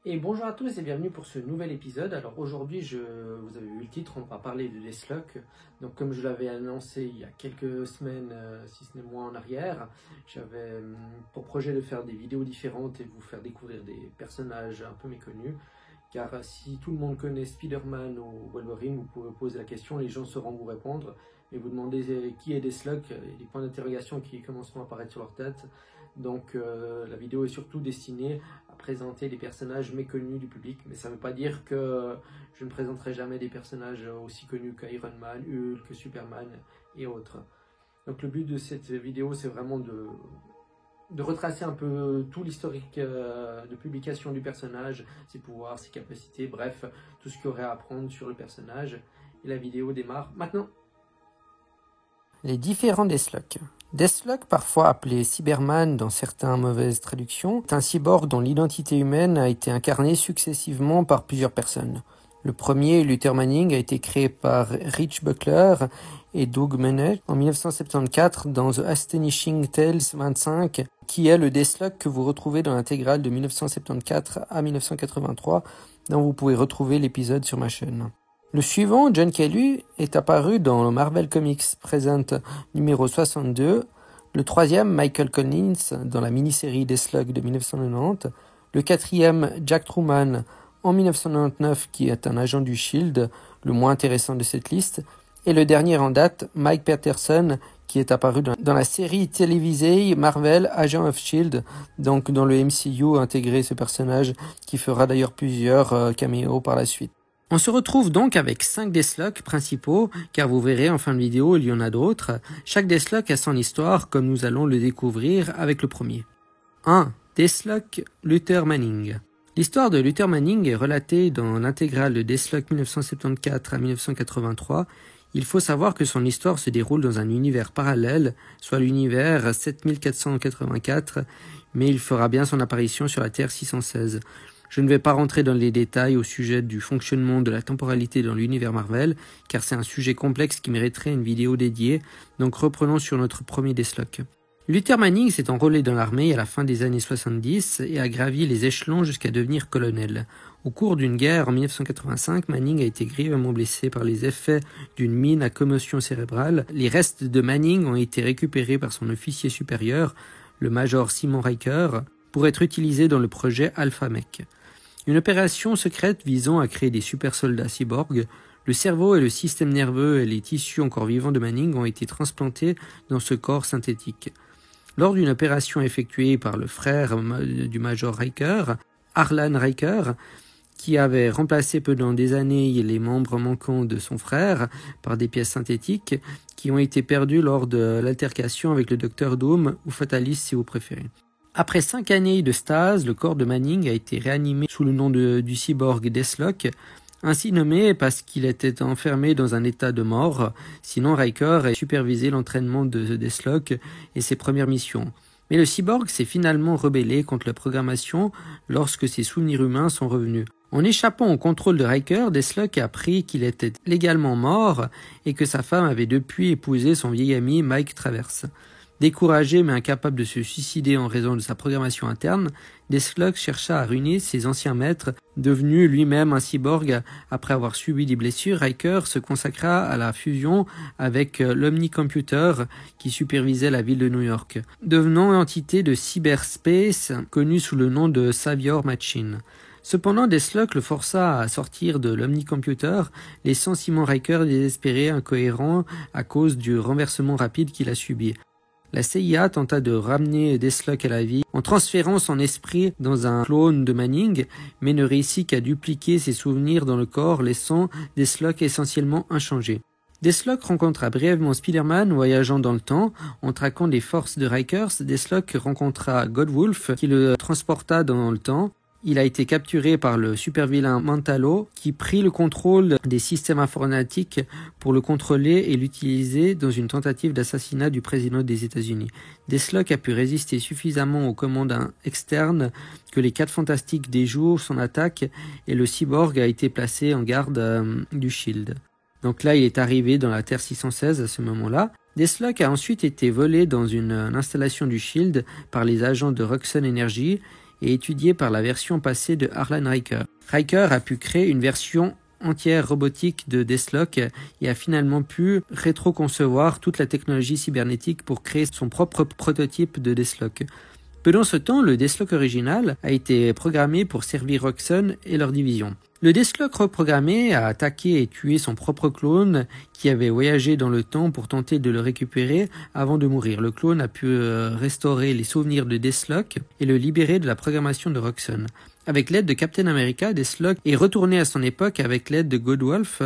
Et bonjour à tous et bienvenue pour ce nouvel épisode. Alors aujourd'hui, vous avez vu le titre, on va parler de Deathlock. Donc comme je l'avais annoncé il y a quelques semaines, si ce n'est mois en arrière, j'avais pour projet de faire des vidéos différentes et vous faire découvrir des personnages un peu méconnus. Car si tout le monde connaît Spider-Man ou Wolverine, vous pouvez poser la question, les gens sauront vous répondre. Mais vous demandez qui est Deathlock, il y a des points d'interrogation qui commenceront à apparaître sur leur tête. Donc la vidéo est surtout destinée à présenter des personnages méconnus du public, mais ça ne veut pas dire que je ne présenterai jamais des personnages aussi connus qu'Iron Man, Hulk, Superman et autres. Donc le but de cette vidéo, c'est vraiment de retracer un peu tout l'historique de publication du personnage, ses pouvoirs, ses capacités, bref, tout ce qu'il y aurait à apprendre sur le personnage. Et la vidéo démarre maintenant. Les différents Deathlock. Deathlock, parfois appelé Cyberman dans certaines mauvaises traductions, est un cyborg dont l'identité humaine a été incarnée successivement par plusieurs personnes. Le premier, Luther Manning, a été créé par Rich Buckler et Doug Mahnke en 1974 dans The Astonishing Tales 25, qui est le Deathlock que vous retrouvez dans l'intégrale de 1974 à 1983, dont vous pouvez retrouver l'épisode sur ma chaîne. Le suivant, John Kelly, est apparu dans le Marvel Comics Present numéro 62, le troisième, Michael Collins, dans la mini-série Deathlock de 1990, le quatrième, Jack Truman, en 1999, qui est un agent du SHIELD, le moins intéressant de cette liste, et le dernier en date, Mike Peterson, qui est apparu dans la série télévisée Marvel Agent of SHIELD, donc dans le MCU intégré ce personnage, qui fera d'ailleurs plusieurs caméos par la suite. On se retrouve donc avec 5 Deathlock principaux, car vous verrez en fin de vidéo, il y en a d'autres. Chaque Deathlock a son histoire, comme nous allons le découvrir avec le premier. 1. Deathlock Luther Manning. L'histoire de Luther Manning est relatée dans l'intégrale de Deathlock 1974 à 1983. Il faut savoir que son histoire se déroule dans un univers parallèle, soit l'univers 7484, mais il fera bien son apparition sur la Terre 616. Je ne vais pas rentrer dans les détails au sujet du fonctionnement de la temporalité dans l'univers Marvel, car c'est un sujet complexe qui mériterait une vidéo dédiée, donc reprenons sur notre premier Deathlock. Luther Manning s'est enrôlé dans l'armée à la fin des années 70 et a gravi les échelons jusqu'à devenir colonel. Au cours d'une guerre en 1985, Manning a été grièvement blessé par les effets d'une mine à commotion cérébrale. Les restes de Manning ont été récupérés par son officier supérieur, le major Simon Riker, pour être utilisés dans le projet Alpha Mech. Une opération secrète visant à créer des super soldats cyborgs, le cerveau et le système nerveux et les tissus encore vivants de Manning ont été transplantés dans ce corps synthétique. Lors d'une opération effectuée par le frère du major Riker, Harlan Riker, qui avait remplacé pendant des années les membres manquants de son frère par des pièces synthétiques qui ont été perdues lors de l'altercation avec le Docteur Doom ou Fatalist si vous préférez. Après 5 années de stase, le corps de Manning a été réanimé sous le nom du cyborg Deathlock, ainsi nommé parce qu'il était enfermé dans un état de mort. Sinon, Riker a supervisé l'entraînement de Deathlock et ses premières missions. Mais le cyborg s'est finalement rebellé contre la programmation lorsque ses souvenirs humains sont revenus. En échappant au contrôle de Riker, Deathlock a appris qu'il était légalement mort et que sa femme avait depuis épousé son vieil ami Mike Travers. Découragé mais incapable de se suicider en raison de sa programmation interne, Deathlock chercha à ruiner ses anciens maîtres. Devenu lui-même un cyborg après avoir subi des blessures, Riker se consacra à la fusion avec l'Omnicomputer qui supervisait la ville de New York, devenant une entité de cyberspace connue sous le nom de Savior Machine. Cependant, Deathlock le força à sortir de l'Omnicomputer, laissant Simon Riker désespéré, incohérent à cause du renversement rapide qu'il a subi. La CIA tenta de ramener Deathlock à la vie en transférant son esprit dans un clone de Manning, mais ne réussit qu'à dupliquer ses souvenirs dans le corps, laissant Deathlock essentiellement inchangé. Deathlock rencontra brièvement Spider-Man voyageant dans le temps. En traquant les forces de Riker, Deathlock rencontra Godwolf qui le transporta dans le temps. Il a été capturé par le super-vilain Mantalo qui prit le contrôle des systèmes informatiques pour le contrôler et l'utiliser dans une tentative d'assassinat du président des États-Unis. Deathlock a pu résister suffisamment aux commandes externes que les 4 Fantastiques déjouent son attaque et le cyborg a été placé en garde du SHIELD. Donc là, il est arrivé dans la Terre 616 à ce moment-là. Deathlock a ensuite été volé dans une installation du SHIELD par les agents de Roxxon Energy et étudié par la version passée de Harlan Riker. Riker a pu créer une version entière robotique de Deathlock et a finalement pu rétro-concevoir toute la technologie cybernétique pour créer son propre prototype de Deathlock. Pendant ce temps, le Deathlock original a été programmé pour servir Roxxon et leur division. Le Deathlock reprogrammé a attaqué et tué son propre clone qui avait voyagé dans le temps pour tenter de le récupérer avant de mourir. Le clone a pu restaurer les souvenirs de Deathlock et le libérer de la programmation de Roxxon. Avec l'aide de Captain America, Deathlock est retourné à son époque avec l'aide de Goldwolf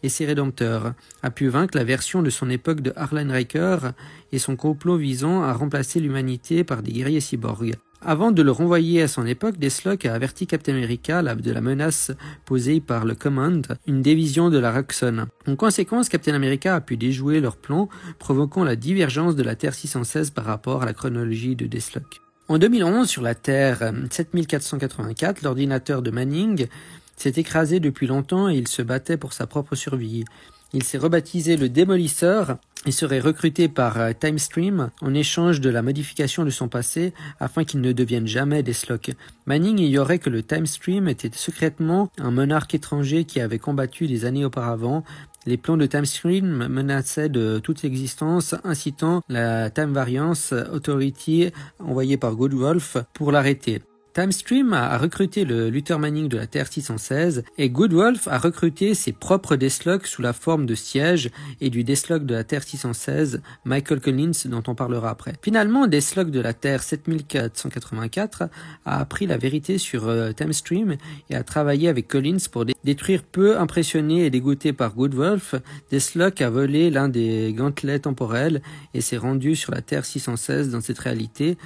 et ses Rédempteurs, a pu vaincre la version de son époque de Harlan Riker et son complot visant à remplacer l'humanité par des guerriers cyborgs. Avant de le renvoyer à son époque, Deathlock a averti Captain America de la menace posée par le Command, une division de la Roxxon. En conséquence, Captain America a pu déjouer leur plan, provoquant la divergence de la Terre 616 par rapport à la chronologie de Deathlock. En 2011, sur la Terre 7484, l'ordinateur de Manning s'est écrasé depuis longtemps et il se battait pour sa propre survie. Il s'est rebaptisé le Démolisseur et serait recruté par Timestream en échange de la modification de son passé afin qu'il ne devienne jamais Deathlock. Manning ignorait que le Timestream était secrètement un monarque étranger qui avait combattu des années auparavant. Les plans de Timestream menaçaient de toute existence, incitant la Time Variance Authority envoyée par Goldwolf pour l'arrêter. Timestream a recruté le Luther Manning de la Terre 616 et Goldwolf a recruté ses propres Deathlock sous la forme de Siège et du Deathlock de la Terre 616, Michael Collins, dont on parlera après. Finalement, Deathlock de la Terre 7484 a appris la vérité sur Timestream et a travaillé avec Collins pour détruire. Peu impressionné et dégoûté par Goldwolf, Deathlock a volé l'un des gantelets temporels et s'est rendu sur la Terre 616 dans cette réalité.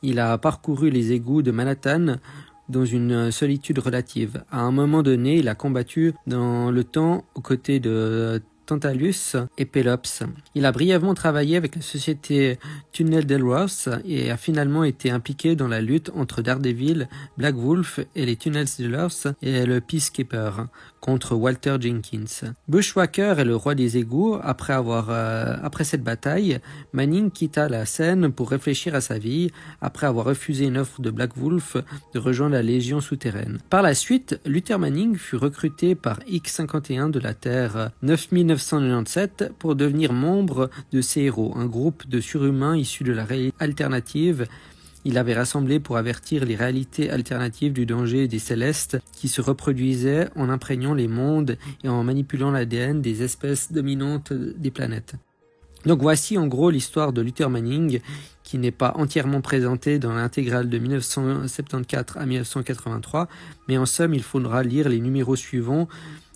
Il a parcouru les égouts de Manhattan dans une solitude relative. À un moment donné, il a combattu dans le temps aux côtés de Tantalus et Pelops. Il a brièvement travaillé avec la société Tunnel Delros et a finalement été impliqué dans la lutte entre Daredevil, Black Wolf et les Tunnel Delros et le Peacekeeper contre Walter Jenkins. Bushwhacker est le roi des égouts. Après cette bataille, Manning quitta la scène pour réfléchir à sa vie après avoir refusé une offre de Black Wolf de rejoindre la Légion souterraine. Par la suite, Luther Manning fut recruté par X-51 de la Terre 9997 pour devenir membre de ses héros, un groupe de surhumains issus de la réalité alternative. Il avait rassemblé pour avertir les réalités alternatives du danger des Célestes qui se reproduisaient en imprégnant les mondes et en manipulant l'ADN des espèces dominantes des planètes. Donc voici en gros l'histoire de Luther Manning qui n'est pas entièrement présentée dans l'intégrale de 1974 à 1983, mais en somme il faudra lire les numéros suivants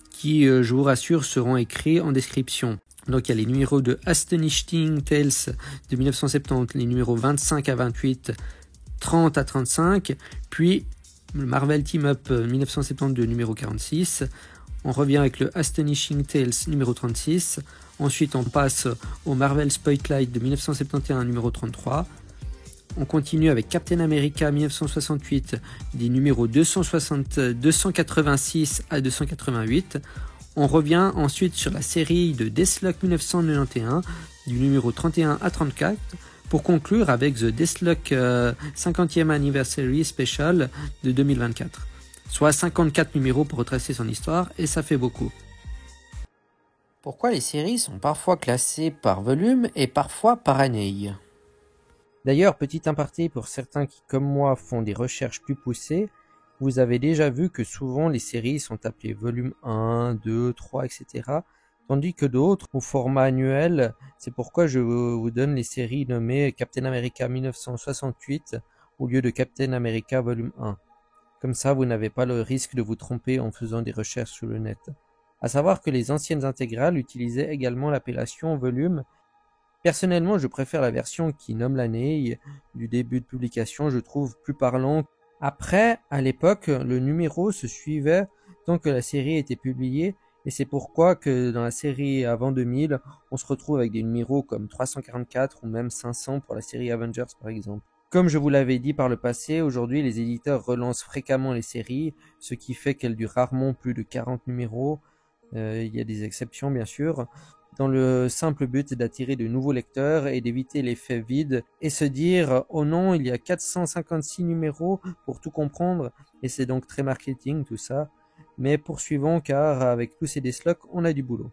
qui, je vous rassure, seront écrits en description. Donc il y a les numéros de Astonishing Tales de 1970, les numéros 25 à 28, 30 à 35, puis le Marvel Team Up 1972 numéro 46. On revient avec le Astonishing Tales numéro 36. Ensuite on passe au Marvel Spotlight de 1971 numéro 33. On continue avec Captain America 1968 des numéros 286 à 288. On revient ensuite sur la série de Deathlock 1991 du numéro 31 à 34 pour conclure avec The Deathlock 50e Anniversary Special de 2024. Soit 54 numéros pour retracer son histoire et ça fait beaucoup. Pourquoi les séries sont parfois classées par volume et parfois par année ? D'ailleurs, petit aparté pour certains qui, comme moi, font des recherches plus poussées, vous avez déjà vu que souvent les séries sont appelées volume 1, 2, 3, etc. Tandis que d'autres, au format annuel, c'est pourquoi je vous donne les séries nommées Captain America 1968 au lieu de Captain America volume 1. Comme ça, vous n'avez pas le risque de vous tromper en faisant des recherches sur le net. À savoir que les anciennes intégrales utilisaient également l'appellation volume. Personnellement, je préfère la version qui nomme l'année du début de publication, je trouve plus parlant. Après, à l'époque, le numéro se suivait tant que la série était publiée, et c'est pourquoi que dans la série avant 2000, on se retrouve avec des numéros comme 344 ou même 500 pour la série Avengers par exemple. Comme je vous l'avais dit par le passé, aujourd'hui les éditeurs relancent fréquemment les séries, ce qui fait qu'elles durent rarement plus de 40 numéros. Il y a des exceptions bien sûr, dans le simple but d'attirer de nouveaux lecteurs et d'éviter l'effet vide et se dire « Oh non, il y a 456 numéros pour tout comprendre » et c'est donc très marketing tout ça. Mais poursuivons car avec tous ces Deathlock, on a du boulot.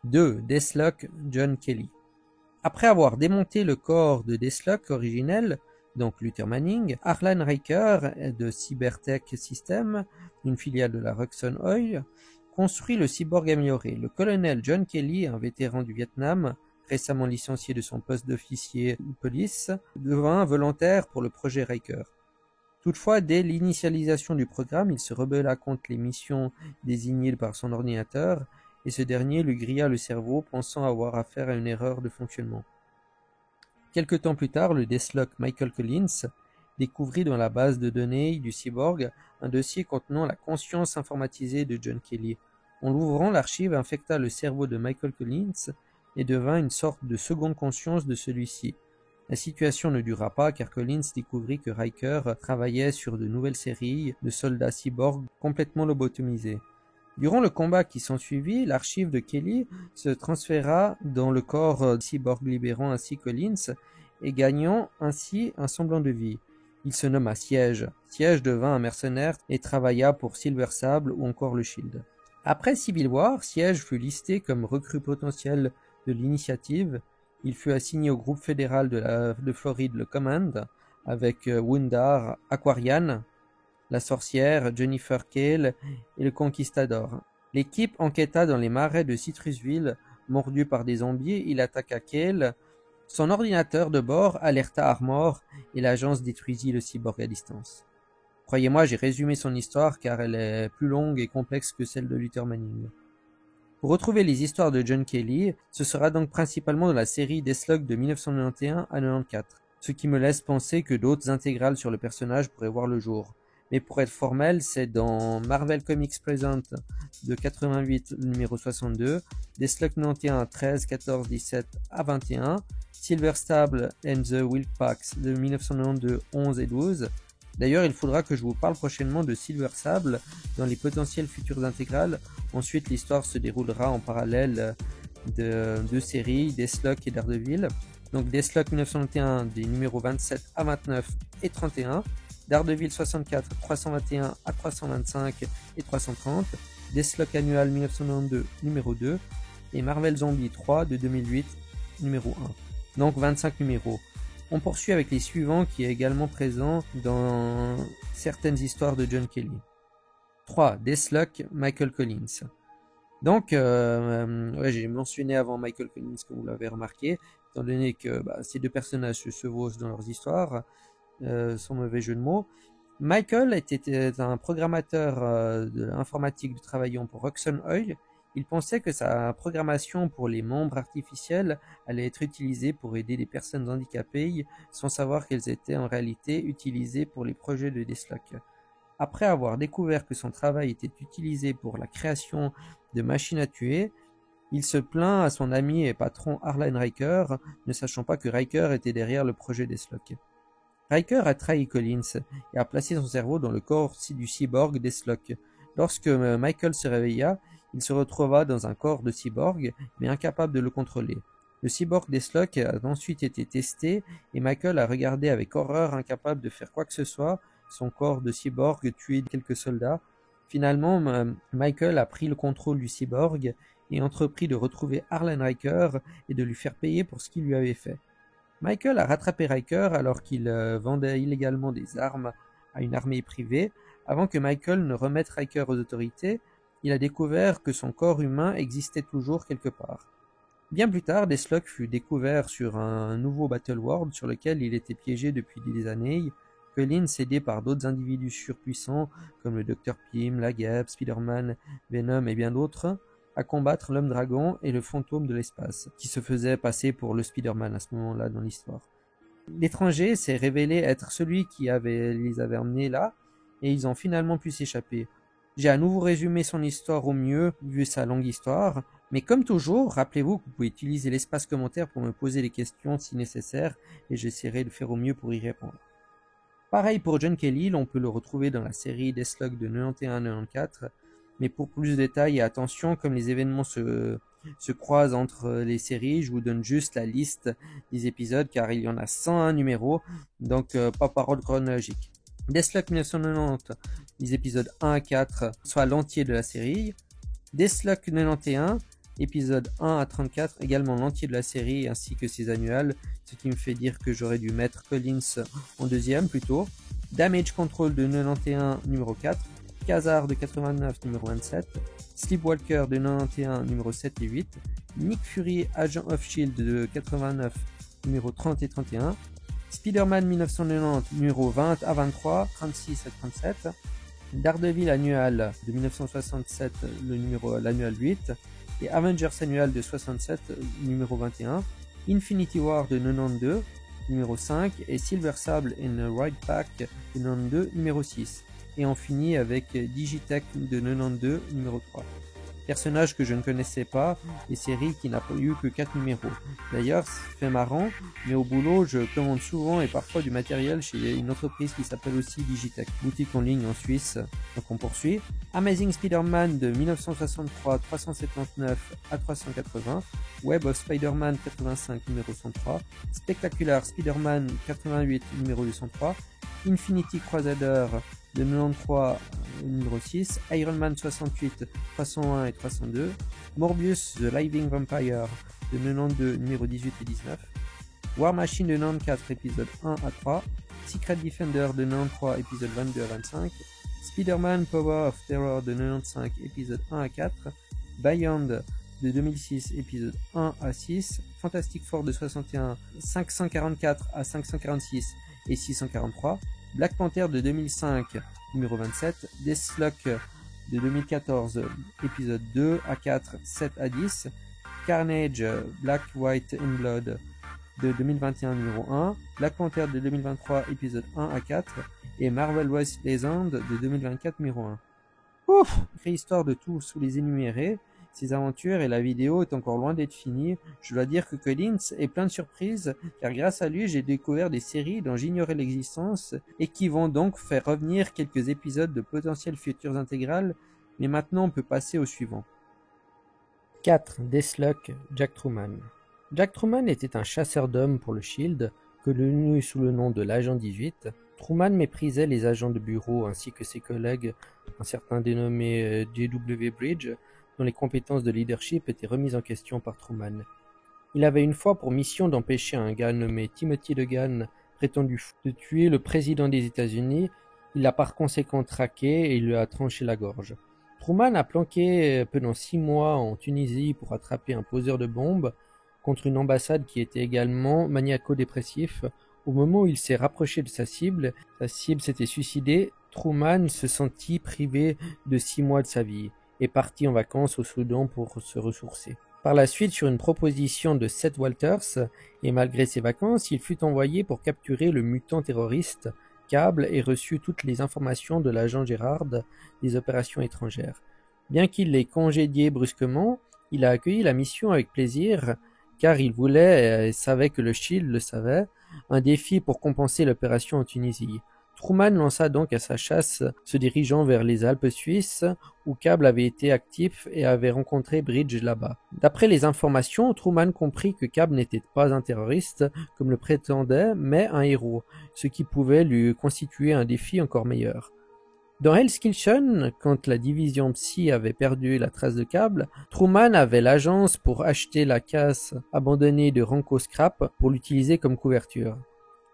2. Deathlock John Kelly. Après avoir démonté le corps de Deathlock originel, donc Luther Manning, Harlan Riker de Cybertech Systems, une filiale de la Roxxon Oil, construit le cyborg amélioré. Le colonel John Kelly, un vétéran du Vietnam, récemment licencié de son poste d'officier de police, devint volontaire pour le projet Riker. Toutefois, dès l'initialisation du programme, il se rebella contre les missions désignées par son ordinateur, et ce dernier lui grilla le cerveau, pensant avoir affaire à une erreur de fonctionnement. Quelque temps plus tard, le Deathlock Michael Collins découvrit dans la base de données du cyborg un dossier contenant la conscience informatisée de John Kelly. En l'ouvrant, l'archive infecta le cerveau de Michael Collins et devint une sorte de seconde conscience de celui-ci. La situation ne dura pas car Collins découvrit que Riker travaillait sur de nouvelles séries de soldats cyborgs complètement lobotomisés. Durant le combat qui s'ensuivit, l'archive de Kelly se transféra dans le corps cyborg libérant ainsi Collins et gagnant ainsi un semblant de vie. Il se nomma Siege. Siege devint un mercenaire et travailla pour Silver Sable ou encore le Shield. Après Civil War, Siege fut listé comme recrue potentielle de l'initiative. Il fut assigné au groupe fédéral de Floride, le Command, avec Wundar, Aquarian, la sorcière, Jennifer Kale et le Conquistador. L'équipe enquêta dans les marais de Citrusville. Mordu par des zombies, il attaqua Kale. Son ordinateur de bord alerta Armor et l'agence détruisit le cyborg à distance. Croyez-moi, j'ai résumé son histoire car elle est plus longue et complexe que celle de Luther Manning. Pour retrouver les histoires de John Kelly, ce sera donc principalement dans la série Deathlock de 1991 à 94, ce qui me laisse penser que d'autres intégrales sur le personnage pourraient voir le jour. Mais pour être formel, c'est dans Marvel Comics Present de 88 numéro 62, Deathlock 91 13, 14, 17 à 21, Silver Sable and the Wilkpacks de 1992 11 et 12. D'ailleurs, il faudra que je vous parle prochainement de Silver Sable dans les potentielles futures intégrales. Ensuite, l'histoire se déroulera en parallèle de deux séries, Deathlock et Daredevil. Donc Deathlock 1991 des numéros 27 à 29 et 31. Daredevil 64, 321 à 325 et 330, Deathlock Annual 1992 numéro 2 et Marvel Zombie 3 de 2008 numéro 1. Donc 25 numéros. On poursuit avec les suivants qui est également présent dans certaines histoires de John Kelly. 3. Deathlock Michael Collins. Donc, j'ai mentionné avant Michael Collins, comme vous l'avez remarqué, étant donné que ces deux personnages se chevauchent dans leurs histoires, sans mauvais jeu de mots. Michael était un programmateur informatique travaillant pour Roxxon Oil. Il pensait que sa programmation pour les membres artificiels allait être utilisée pour aider les personnes handicapées sans savoir qu'elles étaient en réalité utilisées pour les projets de Deathlock. Après avoir découvert que son travail était utilisé pour la création de machines à tuer, il se plaint à son ami et patron Harlan Riker, ne sachant pas que Riker était derrière le projet Deathlock. Riker a trahi Collins et a placé son cerveau dans le corps du cyborg Deathlock. Lorsque Michael se réveilla, il se retrouva dans un corps de cyborg, mais incapable de le contrôler. Le cyborg Deathlock a ensuite été testé et Michael a regardé avec horreur, incapable de faire quoi que ce soit, son corps de cyborg tuer quelques soldats. Finalement, Michael a pris le contrôle du cyborg et entrepris de retrouver Harlan Riker et de lui faire payer pour ce qu'il lui avait fait. Michael a rattrapé Riker alors qu'il vendait illégalement des armes à une armée privée. Avant que Michael ne remette Riker aux autorités, il a découvert que son corps humain existait toujours quelque part. Bien plus tard, Deathlock fut découvert sur un nouveau Battleworld sur lequel il était piégé depuis des années. Collins, aidé par d'autres individus surpuissants comme le Dr Pym, la Guêpe, Spider-Man, Venom et bien d'autres, à combattre l'homme dragon et le fantôme de l'espace, qui se faisait passer pour le Spider-Man à ce moment-là dans l'histoire. L'étranger s'est révélé être celui qui les avait emmenés là, et ils ont finalement pu s'échapper. J'ai à nouveau résumé son histoire au mieux, vu sa longue histoire, mais comme toujours, rappelez-vous que vous pouvez utiliser l'espace commentaire pour me poser des questions si nécessaire, et j'essaierai de faire au mieux pour y répondre. Pareil pour John Kelly, on peut le retrouver dans la série Deathlock de 91-94, mais pour plus de détails et attention, comme les événements se se croisent entre les séries. Je vous donne juste la liste des épisodes car il y en a 101 numéros, donc pas par ordre chronologique. Deathlock 1990, les épisodes 1 à 4, soit l'entier de la série. Deathlock 91, épisode 1 à 34, également l'entier de la série ainsi que ses annuals, ce qui me fait dire que j'aurais dû mettre Collins en deuxième plutôt. Damage Control de 91 numéro 4, Khazar de 89 numéro 27, Sleepwalker de 91 numéro 7 et 8, Nick Fury Agent of Shield de 89 numéro 30 et 31, Spider-Man 1990 numéro 20 à 23, 36 à 37, Daredevil annual de 1967 l'annual 8 et Avengers annual de 67 numéro 21, Infinity War de 92 numéro 5 et Silver Sable and Ride Pack de 92 numéro 6. Et on finit avec Digitech de 92 numéro 3. Personnage que je ne connaissais pas et série qui n'a eu que 4 numéros. D'ailleurs, c'est fait marrant, mais au boulot, je commande souvent et parfois du matériel chez une entreprise qui s'appelle aussi Digitech, boutique en ligne en Suisse. Donc on poursuit. Amazing Spider-Man de 1963, 379 à 380. Web of Spider-Man 85 numéro 103. Spectacular Spider-Man 88 numéro 203. Infinity Crusader de 93 numéro 6, Iron Man 68 301 et 302, Morbius The Living Vampire de 92 numéro 18 et 19, War Machine de 94 épisode 1 à 3, Secret Defender de 93 épisode 22 à 25, Spider-Man Power of Terror de 95 épisode 1 à 4, Beyond de 2006 épisode 1 à 6, Fantastic Four de 61 544 à 546 et 643, Black Panther de 2005, numéro 27, Deathlock de 2014, épisode 2 à 4, 7 à 10, Carnage, Black, White and Blood de 2021, numéro 1, Black Panther de 2023, épisode 1 à 4, et Marvel Wasteland de 2024, numéro 1. Ouf! Préhistoire de tout sous les énumérés. Ses aventures et la vidéo est encore loin d'être finie. Je dois dire que Collins est plein de surprises, car grâce à lui, j'ai découvert des séries dont j'ignorais l'existence et qui vont donc faire revenir quelques épisodes de potentiels futurs intégrales. Mais maintenant, on peut passer au suivant. 4. Deathlock, Jack Truman. Jack Truman était un chasseur d'hommes pour le Shield, connu sous le nom de l'Agent 18. Truman méprisait les agents de bureau ainsi que ses collègues, un certain dénommé J.W. Bridge, dont les compétences de leadership étaient remises en question par Truman. Il avait une fois pour mission d'empêcher un gars nommé Timothy Degan, prétendu fou, de tuer le président des États-Unis. Il l'a par conséquent traqué et il lui a tranché la gorge. Truman a planqué pendant 6 mois en Tunisie pour attraper un poseur de bombes contre une ambassade qui était également maniaco-dépressif. Au moment où il s'est rapproché de sa cible s'était suicidée. Truman se sentit privé de 6 mois de sa vie et partit en vacances au Soudan pour se ressourcer. Par la suite, sur une proposition de Seth Walters, et malgré ses vacances, il fut envoyé pour capturer le mutant terroriste Cable et reçut toutes les informations de l'agent Gerard des opérations étrangères. Bien qu'il l'ait congédié brusquement, il a accueilli la mission avec plaisir, car il voulait, et savait que le Shield le savait, un défi pour compenser l'opération en Tunisie. Truman lança donc à sa chasse, se dirigeant vers les Alpes suisses, où Cable avait été actif et avait rencontré Bridge là-bas. D'après les informations, Truman comprit que Cable n'était pas un terroriste, comme le prétendait, mais un héros, ce qui pouvait lui constituer un défi encore meilleur. Dans Hell's Kitchen, quand la division Psy avait perdu la trace de Cable, Truman avait l'agence pour acheter la casse abandonnée de Ranco Scrap pour l'utiliser comme couverture.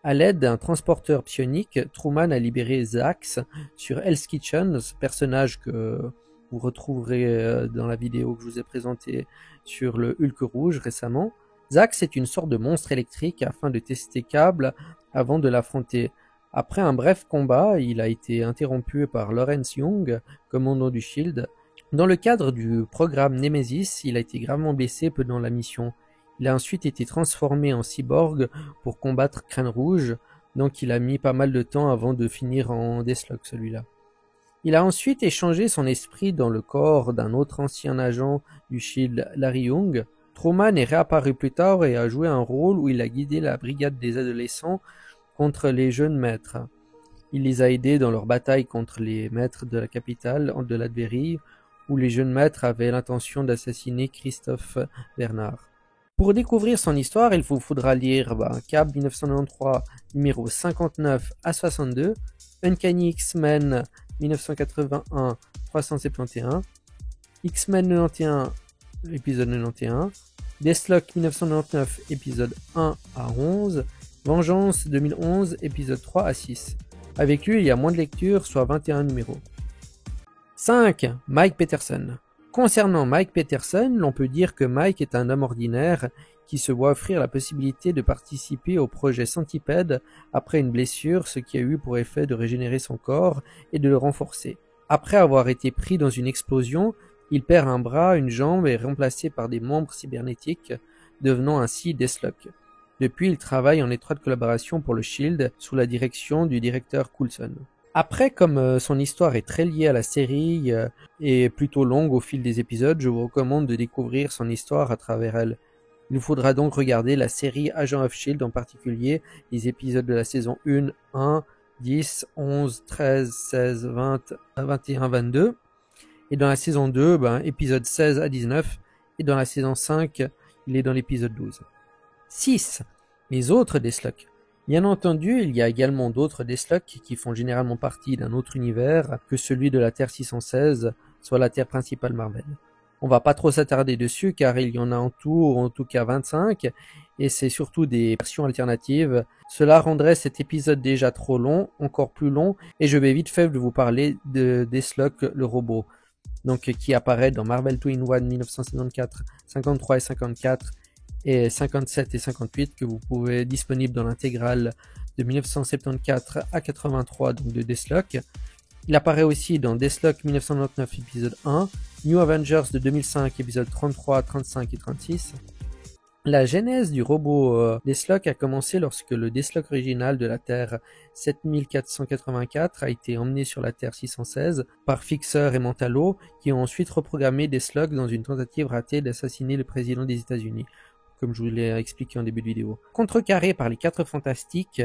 À l'aide d'un transporteur psionique, Truman a libéré Zax sur Hell's Kitchen, ce personnage que vous retrouverez dans la vidéo que je vous ai présentée sur le Hulk rouge récemment. Zax est une sorte de monstre électrique afin de tester Cable avant de l'affronter. Après un bref combat, il a été interrompu par Lawrence Young, commandant du Shield. Dans le cadre du programme Nemesis, il a été gravement blessé pendant la mission. Il a ensuite été transformé en cyborg pour combattre Crâne Rouge, donc il a mis pas mal de temps avant de finir en Deathlock celui-là. Il a ensuite échangé son esprit dans le corps d'un autre ancien agent du Shield, Larry Young. Truman est réapparu plus tard et a joué un rôle où il a guidé la brigade des adolescents contre les jeunes maîtres. Il les a aidés dans leur bataille contre les maîtres de la capitale de Ladverie, où les jeunes maîtres avaient l'intention d'assassiner Christophe Bernard. Pour découvrir son histoire, il vous faudra lire Cab 1993 numéro 59 à 62, Uncanny X-Men 1981 371, X-Men 91 épisode 91, Deathlock 1999 épisode 1 à 11, Vengeance 2011 épisode 3 à 6. Avec lui, il y a moins de lectures, soit 21 numéros. 5. Mike Peterson. Concernant Mike Peterson, l'on peut dire que Mike est un homme ordinaire qui se voit offrir la possibilité de participer au projet Centipede après une blessure, ce qui a eu pour effet de régénérer son corps et de le renforcer. Après avoir été pris dans une explosion, il perd un bras, une jambe et est remplacé par des membres cybernétiques, devenant ainsi Deathlock. Depuis, il travaille en étroite collaboration pour le SHIELD sous la direction du directeur Coulson. Après, comme son histoire est très liée à la série et plutôt longue au fil des épisodes, je vous recommande de découvrir son histoire à travers elle. Il vous faudra donc regarder la série Agent of S.H.I.E.L.D., en particulier les épisodes de la saison 1, 10, 11, 13, 16, 20, 21, 22. Et dans la saison 2, épisode 16 à 19. Et dans la saison 5, il est dans l'épisode 12. 6. Les autres Deathlock. Bien entendu, il y a également d'autres Deathlock qui font généralement partie d'un autre univers que celui de la Terre 616, soit la Terre principale Marvel. On va pas trop s'attarder dessus car il y en a en tout cas 25, et c'est surtout des versions alternatives. Cela rendrait cet épisode déjà trop long, encore plus long, et je vais vite fait de vous parler de Deathlock le robot, donc qui apparaît dans Marvel 2-in-1 1954, 53 et 54, et 57 et 58 que vous pouvez disponible dans l'intégrale de 1974 à 83 donc de Deathlock. Il apparaît aussi dans Deathlock 1999 épisode 1, New Avengers de 2005 épisode 33, 35 et 36. La genèse du robot Deathlock a commencé lorsque le Deathlock original de la Terre 7484 a été emmené sur la Terre 616 par Fixer et Mentalo, qui ont ensuite reprogrammé Deathlock dans une tentative ratée d'assassiner le président des États-Unis, comme je vous l'ai expliqué en début de vidéo. Contrecarré par les 4 Fantastiques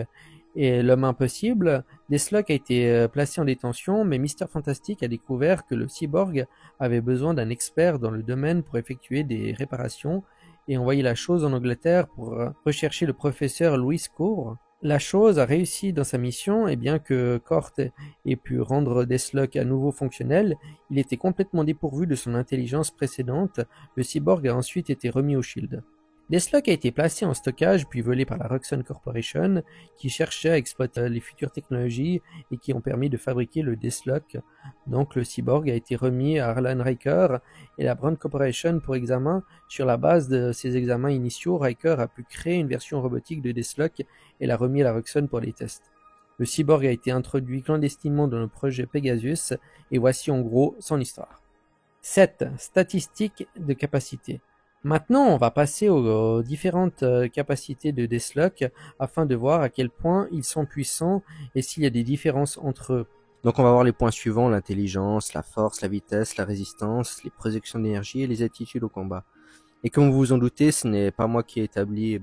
et l'Homme Impossible, Deathlock a été placé en détention, mais Mister Fantastic a découvert que le cyborg avait besoin d'un expert dans le domaine pour effectuer des réparations et envoyer la chose en Angleterre pour rechercher le professeur Louis Cour. La chose a réussi dans sa mission, et bien que Cort ait pu rendre Deathlock à nouveau fonctionnel, il était complètement dépourvu de son intelligence précédente. Le cyborg a ensuite été remis au SHIELD. Deathlock a été placé en stockage puis volé par la Roxxon Corporation, qui cherchait à exploiter les futures technologies et qui ont permis de fabriquer le Deathlock. Donc le cyborg a été remis à Harlan Riker et la Brown Corporation pour examen. Sur la base de ces examens initiaux, Riker a pu créer une version robotique de Deathlock et l'a remis à la Roxxon pour les tests. Le cyborg a été introduit clandestinement dans le projet Pegasus et voici en gros son histoire. 7. Statistiques de capacité. Maintenant, on va passer aux différentes capacités de Deathlock afin de voir à quel point ils sont puissants et s'il y a des différences entre eux. Donc on va voir les points suivants: l'intelligence, la force, la vitesse, la résistance, les projections d'énergie et les attitudes au combat. Et comme vous vous en doutez, ce n'est pas moi qui ai établi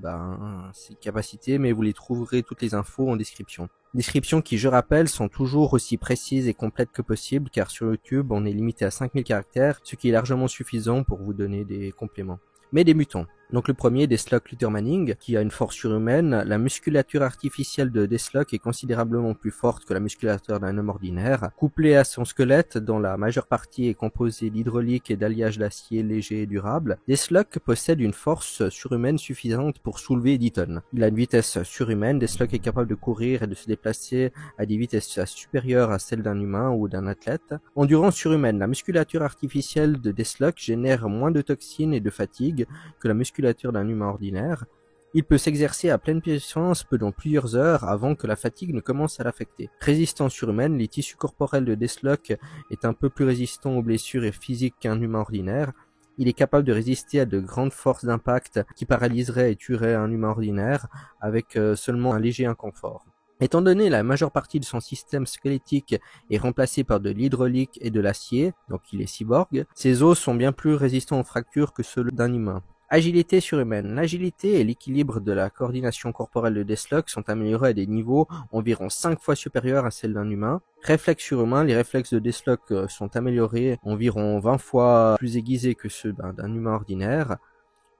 ces capacités, mais vous les trouverez toutes les infos en description. Descriptions qui, je rappelle, sont toujours aussi précises et complètes que possible, car sur YouTube, on est limité à 5000 caractères, ce qui est largement suffisant pour vous donner des compléments. Mais débutons. Donc le premier, Deathlock Luther Manning, qui a une force surhumaine. La musculature artificielle de Deathlock est considérablement plus forte que la musculature d'un homme ordinaire. Couplée à son squelette, dont la majeure partie est composée d'hydraulique et d'alliage d'acier léger et durable, Deathlock possède une force surhumaine suffisante pour soulever 10 tonnes. Il a une vitesse surhumaine. Deathlock est capable de courir et de se déplacer à des vitesses supérieures à celles d'un humain ou d'un athlète. Endurance surhumaine. La musculature artificielle de Deathlock génère moins de toxines et de fatigue que la musculature d'un humain ordinaire. Il peut s'exercer à pleine puissance pendant plusieurs heures avant que la fatigue ne commence à l'affecter. Résistance surhumaine, les tissus corporels de Deathlock est un peu plus résistant aux blessures et physiques qu'un humain ordinaire. Il est capable de résister à de grandes forces d'impact qui paralyseraient et tueraient un humain ordinaire avec seulement un léger inconfort. Étant donné la majeure partie de son système squelettique est remplacée par de l'hydraulique et de l'acier, donc il est cyborg, ses os sont bien plus résistants aux fractures que ceux d'un humain. Agilité surhumaine. L'agilité et l'équilibre de la coordination corporelle de Deathlock sont améliorés à des niveaux environ 5 fois supérieurs à celles d'un humain. Réflexes surhumains. Les réflexes de Deathlock sont améliorés environ 20 fois plus aiguisés que ceux d'un humain ordinaire.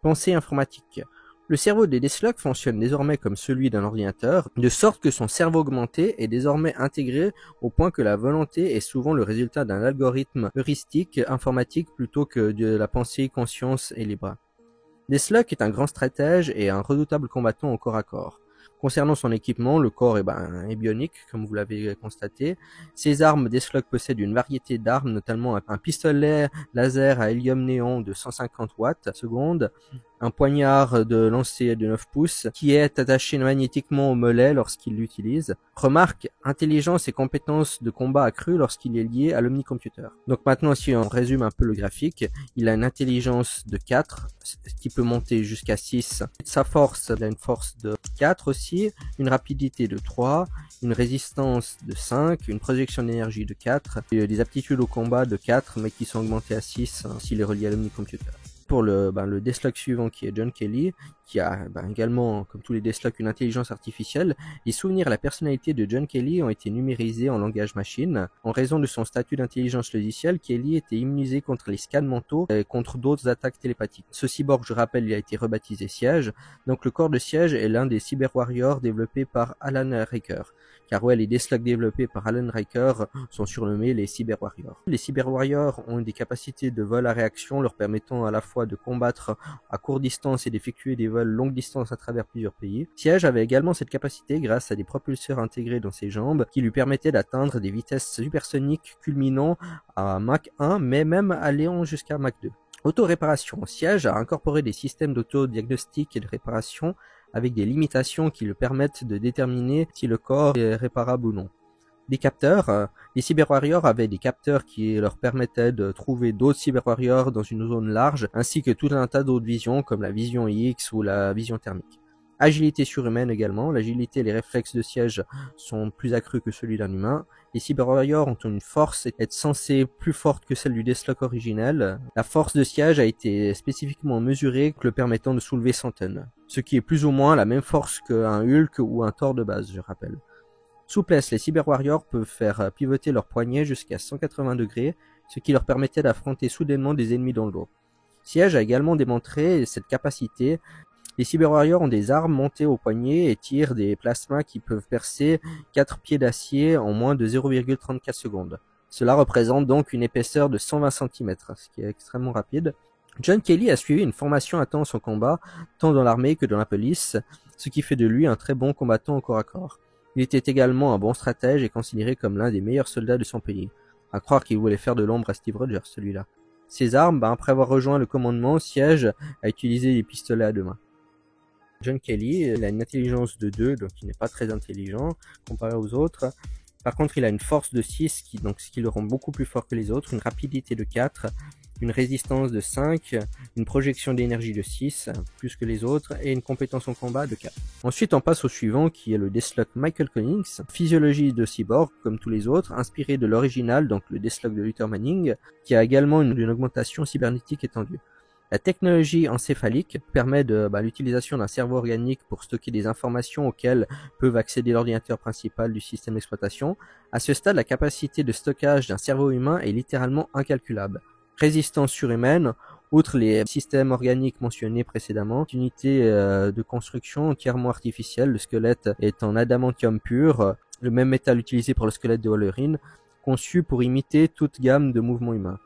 Pensée informatique. Le cerveau des Deathlock fonctionne désormais comme celui d'un ordinateur, de sorte que son cerveau augmenté est désormais intégré au point que la volonté est souvent le résultat d'un algorithme heuristique informatique plutôt que de la pensée, conscience et libre. Deathlock est un grand stratège et un redoutable combattant au corps à corps. Concernant son équipement, le corps est bionique, comme vous l'avez constaté. Ses armes, Deathlock possède une variété d'armes, notamment un pistolet laser à hélium néon de 150 watts seconde, un poignard de lancer de 9 pouces qui est attaché magnétiquement au mollet lorsqu'il l'utilise. Remarque, intelligence et compétences de combat accrues lorsqu'il est lié à l'omnicomputer. Donc maintenant, si on résume un peu le graphique, il a une intelligence de 4, qui peut monter jusqu'à 6. Sa force, il a une force de 4 aussi, une rapidité de 3, une résistance de 5, une projection d'énergie de 4, et des aptitudes au combat de 4, mais qui sont augmentées à 6 s'il est relié à l'omnicomputer. Pour le Deathlock suivant qui est John Kelly, qui a également, comme tous les Deathlock, une intelligence artificielle, les souvenirs et la personnalité de John Kelly ont été numérisés en langage machine. En raison de son statut d'intelligence logicielle, Kelly était immunisé contre les scans mentaux et contre d'autres attaques télépathiques. Ce cyborg, je rappelle, il a été rebaptisé Siège. Donc le corps de Siège est l'un des Cyber Warriors développés par Alan Riker. Car ouais, les Deathlock développés par Alan Riker sont surnommés les Cyber Warriors. Les Cyber Warriors ont des capacités de vol à réaction leur permettant à la fois de combattre à courte distance et d'effectuer des vols longue distance à travers plusieurs pays. Siège avait également cette capacité grâce à des propulseurs intégrés dans ses jambes qui lui permettaient d'atteindre des vitesses supersoniques culminant à Mach 1 mais même allant jusqu'à Mach 2. Auto-réparation. Siège a incorporé des systèmes d'auto-diagnostic et de réparation avec des limitations qui le permettent de déterminer si le corps est réparable ou non. Des capteurs. Les Cyber Warriors avaient des capteurs qui leur permettaient de trouver d'autres Cyber Warriors dans une zone large, ainsi que tout un tas d'autres visions comme la vision X ou la vision thermique. Agilité surhumaine également. L'agilité et les réflexes de Siège sont plus accrus que celui d'un humain. Les Cyber Warriors ont une force être censée plus forte que celle du Deathlock originel. La force de Siège a été spécifiquement mesurée, le permettant de soulever 100 tonnes. Ce qui est plus ou moins la même force qu'un Hulk ou un Thor de base, je rappelle. Souplesse, les Cyber Warriors peuvent faire pivoter leurs poignets jusqu'à 180 degrés, ce qui leur permettait d'affronter soudainement des ennemis dans le dos. Siège a également démontré cette capacité. Les Cyber Warriors ont des armes montées au poignet et tirent des plasmas qui peuvent percer 4 pieds d'acier en moins de 0,34 secondes. Cela représente donc une épaisseur de 120 cm, ce qui est extrêmement rapide. John Kelly a suivi une formation intense au combat, tant dans l'armée que dans la police, ce qui fait de lui un très bon combattant au corps à corps. Il était également un bon stratège et considéré comme l'un des meilleurs soldats de son pays. À croire qu'il voulait faire de l'ombre à Steve Rogers, celui-là. Ses armes, après avoir rejoint le commandement, Siège a utilisé des pistolets à deux mains. John Kelly, il a une intelligence de 2, donc il n'est pas très intelligent comparé aux autres. Par contre, il a une force de 6, ce qui le rend beaucoup plus fort que les autres, une rapidité de 4, une résistance de 5, une projection d'énergie de 6, plus que les autres, et une compétence en combat de 4. Ensuite, on passe au suivant, qui est le Deathlock Michael Connings, physiologie de cyborg, comme tous les autres, inspiré de l'original, donc le Deathlock de Luther Manning, qui a également une augmentation cybernétique étendue. La technologie encéphalique permet l'utilisation d'un cerveau organique pour stocker des informations auxquelles peuvent accéder l'ordinateur principal du système d'exploitation. À ce stade, la capacité de stockage d'un cerveau humain est littéralement incalculable. Résistance surhumaine, outre les systèmes organiques mentionnés précédemment, unité de construction entièrement artificielle, le squelette est en adamantium pur, le même métal utilisé pour le squelette de Wolverine, conçu pour imiter toute gamme de mouvements humains.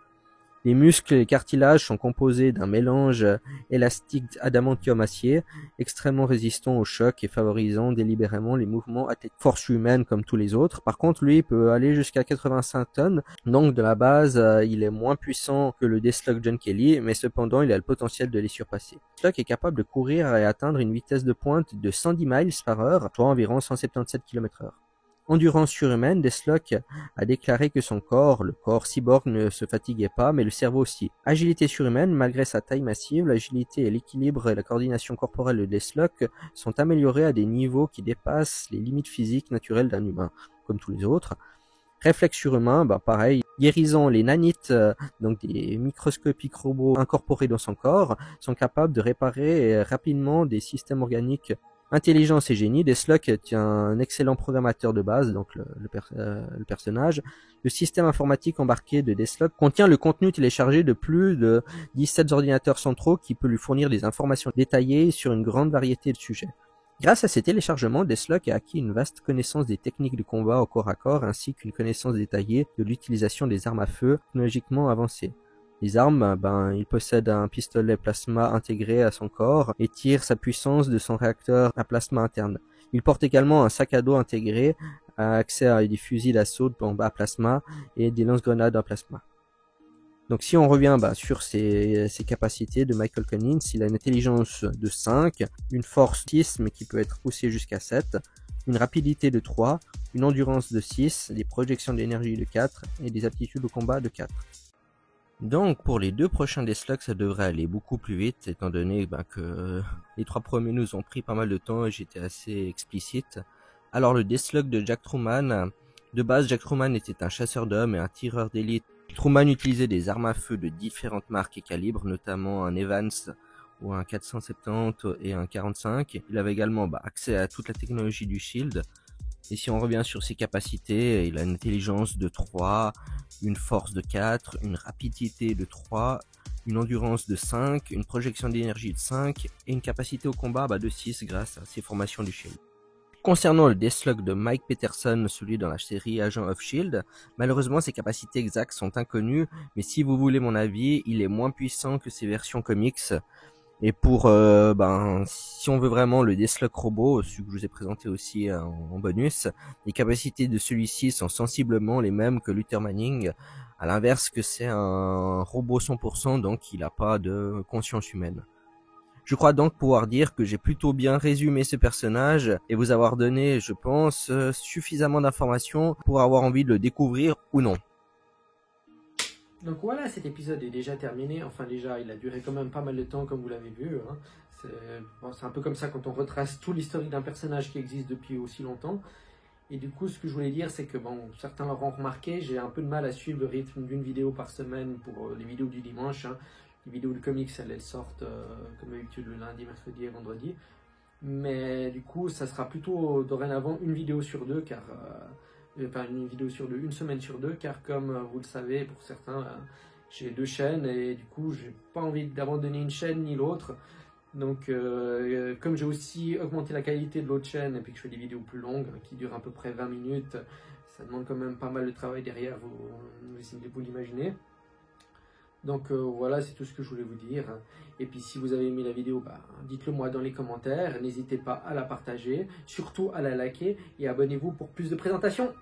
Les muscles et les cartilages sont composés d'un mélange élastique adamantium-acier, extrêmement résistant au choc et favorisant délibérément les mouvements à force humaine comme tous les autres. Par contre, lui, il peut aller jusqu'à 85 tonnes, donc de la base, il est moins puissant que le Deathlock John Kelly, mais cependant, il a le potentiel de les surpasser. Deathlock est capable de courir et atteindre une vitesse de pointe de 110 miles par heure, soit environ 177 km/h. Endurance surhumaine, Deathlock a déclaré que son corps, le corps cyborg, ne se fatiguait pas, mais le cerveau aussi. Agilité surhumaine, malgré sa taille massive, l'agilité et l'équilibre et la coordination corporelle de Deathlock sont améliorés à des niveaux qui dépassent les limites physiques naturelles d'un humain, comme tous les autres. Réflexe surhumain, pareil, guérisant les nanites, donc des microscopiques robots incorporés dans son corps, sont capables de réparer rapidement des systèmes organiques. Intelligence et génie, Deathlock est un excellent programmateur de base, donc le personnage. Le système informatique embarqué de Deathlock contient le contenu téléchargé de plus de 17 ordinateurs centraux qui peut lui fournir des informations détaillées sur une grande variété de sujets. Grâce à ces téléchargements, Deathlock a acquis une vaste connaissance des techniques de combat au corps à corps ainsi qu'une connaissance détaillée de l'utilisation des armes à feu technologiquement avancées. Les armes, il possède un pistolet plasma intégré à son corps et tire sa puissance de son réacteur à plasma interne. Il porte également un sac à dos intégré, a accès à des fusils d'assaut à plasma et des lance-grenades à plasma. Donc si on revient sur ses capacités de Michael Collins, il a une intelligence de 5, une force 6 mais qui peut être poussée jusqu'à 7, une rapidité de 3, une endurance de 6, des projections d'énergie de 4 et des aptitudes au combat de 4. Donc pour les 2 prochains Deathlock, ça devrait aller beaucoup plus vite, étant donné que les 3 premiers nous ont pris pas mal de temps et j'étais assez explicite. Alors le Deathlock de Jack Truman, de base Jack Truman était un chasseur d'hommes et un tireur d'élite. Truman utilisait des armes à feu de différentes marques et calibres, notamment un Evans ou un 470 et un 45. Il avait également accès à toute la technologie du Shield. Et si on revient sur ses capacités, il a une intelligence de 3, une force de 4, une rapidité de 3, une endurance de 5, une projection d'énergie de 5 et une capacité au combat de 6 grâce à ses formations du Shield. Concernant le Deathlock de Mike Peterson, celui dans la série Agent of Shield, malheureusement ses capacités exactes sont inconnues, mais si vous voulez mon avis, il est moins puissant que ses versions comics. Et pour, si on veut vraiment le Deathlock robot, celui que je vous ai présenté aussi en bonus, les capacités de celui-ci sont sensiblement les mêmes que Luther Manning, à l'inverse que c'est un robot 100%, donc il n'a pas de conscience humaine. Je crois donc pouvoir dire que j'ai plutôt bien résumé ce personnage et vous avoir donné, je pense, suffisamment d'informations pour avoir envie de le découvrir ou non. Donc voilà, cet épisode est déjà terminé. Enfin déjà, il a duré quand même pas mal de temps comme vous l'avez vu. C'est un peu comme ça quand on retrace tout l'historique d'un personnage qui existe depuis aussi longtemps. Et du coup, ce que je voulais dire, c'est que certains l'auront remarqué, j'ai un peu de mal à suivre le rythme d'une vidéo par semaine pour les vidéos du dimanche. Les vidéos de comics, elles sortent comme d'habitude le lundi, mercredi et vendredi. Mais du coup, ça sera plutôt dorénavant une vidéo sur deux, une semaine sur deux, car comme vous le savez, pour certains, j'ai 2 chaînes et du coup, j'ai pas envie d'abandonner une chaîne ni l'autre. Donc, comme j'ai aussi augmenté la qualité de l'autre chaîne et puis que je fais des vidéos plus longues, qui durent à peu près 20 minutes, ça demande quand même pas mal de travail derrière, vous l'imaginez. Donc voilà, c'est tout ce que je voulais vous dire. Et puis si vous avez aimé la vidéo, dites-le moi dans les commentaires. N'hésitez pas à la partager, surtout à la liker et abonnez-vous pour plus de présentations.